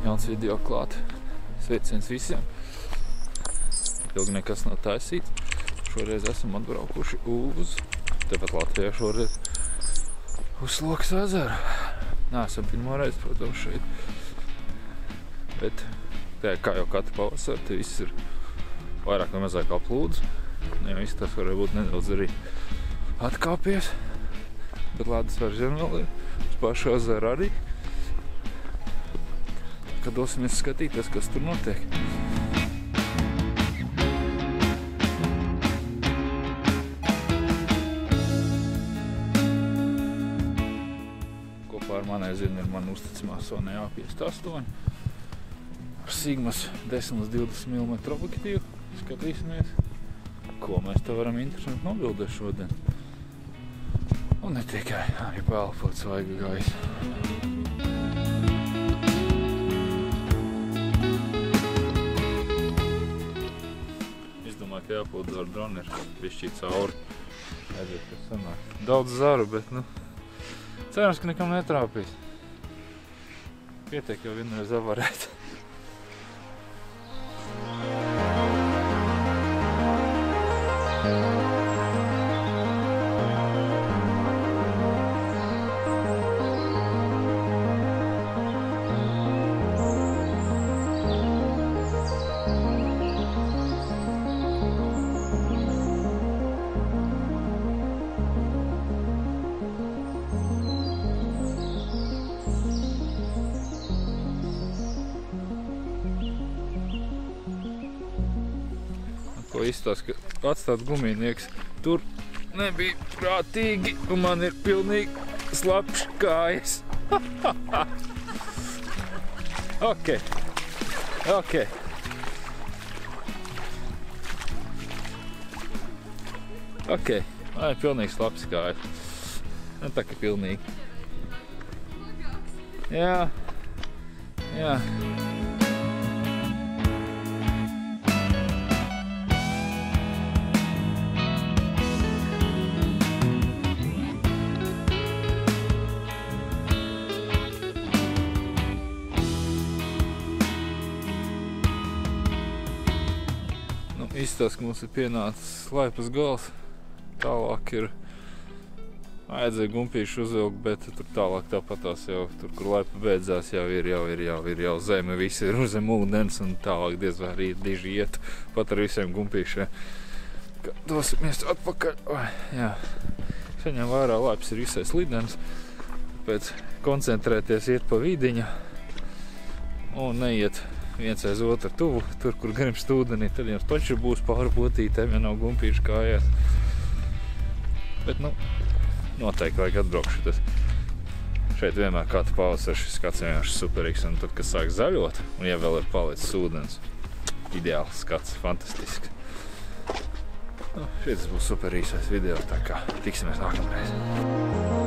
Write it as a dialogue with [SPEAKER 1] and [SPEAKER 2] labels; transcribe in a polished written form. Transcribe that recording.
[SPEAKER 1] jauns video klāt. Sveiciens visiem. Ilgi nekas nav taisīts. Šoreiz esam atbraukuši uz, tepat Latvijā šoreiz, uz Slokas ezeru. Neesam pirmo reizi, protams, šeit. Bet, kā jau katru pavasaru, te viss ir vairāk vai mazāk aplūdz. Jā, viss tas varbūt nedaudz arī atkāpies. Bet ledus var zem vēl ir, uz pašu ezeru arī. Kad dosimies skatīties, kas tur notiek. Kopā ar manai zirni ir man uzticamā Sony A58 ar Sigmas 10 līdz 20 mm objektīvu. Skatīsimies, ko mēs te varam interesanti nobildēt šodien. Un ne tikai, arī pēlpot svaiga gaisa. Es domāju, ka jāpūt ar droni ir bišķīt cauri. Redzēt, kas sanāk. Daudz zaru, bet, cerams, ka nekam netrāpīs. Pietiek jau vienreiz avarēt. Ko izstāst, ka atstāt gumijnieks tur nebija prātīgi un man ir pilnīgi slapš kājas. Ok. Man ir pilnīgi slapš kājas. Tā kā pilnīgi. Jā. Izstāst, ka mums ir pienācis laipas gals. Tālāk ir vajadzēja gumpīšu uzvilkt, bet tur tālāk tāpatās jau, tur, kur laipa beidzās, jau ir zeme, visi ir zem ūdens un tālāk diez vai arī diži iet pat ar visiem gumpīšiem. Dosimies atpakaļ. Jā. Saņem vērā laipas ir visai slidens, tāpēc koncentrēties iet pa vidiņa un neiet viens aiz otru tuvu, tur, kur grimst ūdenī, tad jums taču būs pāri potītēm, ja nav gumpīšu kājās. Bet, noteikti vajag atbraukšu. Tas šeit vienmēr katru pavasaru šis skats vienkārši superīgs, un tad, kad sāk zaļot, un ja vēl ir palicis ūdens, ideāls skats, fantastisks. Šeit būs super īsais video, tā kā tiksimies nākamreiz.